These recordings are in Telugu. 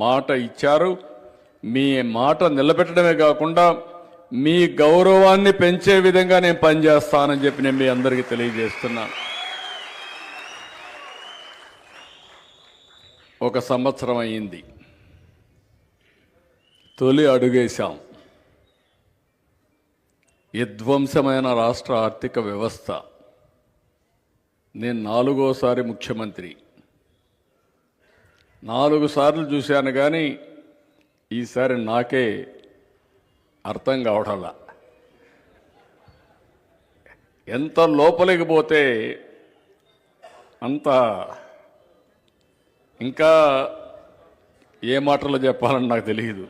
మాట ఇచ్చారు. మీ మాట నిలబెట్టడమే కాకుండా మీ గౌరవాన్ని పెంచే విధంగా నేను పనిచేస్తానని చెప్పి నేను మీ అందరికీ తెలియజేస్తున్నాను. ఒక సంవత్సరం అయింది, తొలి అడుగేశాం. విధ్వంసమైన రాష్ట్ర ఆర్థిక వ్యవస్థ. నేను 4వసారి ముఖ్యమంత్రి, 4 సార్లు చూశాను, కానీ ఈసారి నాకే అర్థం కావడంలా. ఎంత లోపలికి పోతే అంత ఇంకా ఏ మాటలు చెప్పాలని నాకు తెలియదు.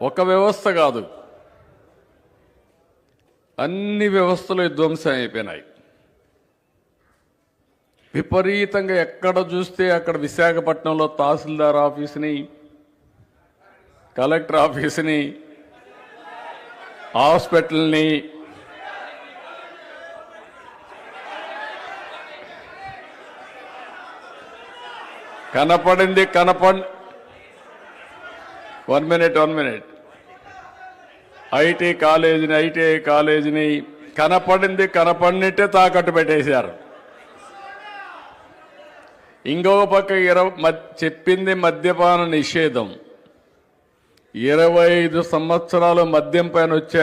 ఒక వ్యవస్థ కాదు, అన్ని వ్యవస్థలు విధ్వంసం అయిపోయినాయి. విపరీతంగా ఎక్కడ చూస్తే అక్కడ విశాఖపట్నంలో తహసీల్దార్ ఆఫీసుని, కలెక్టర్ ఆఫీసుని, హాస్పిటల్ని, కనపడింది వన్ మినిట్ ఐటీఐ కాలేజీని కనపడినట్టే తాకట్టు పెట్టేశారు. ఇంకొక పక్క చెప్పింది మద్యపాన నిషేధం. 25 సంవత్సరాలు మద్యం పైన వచ్చే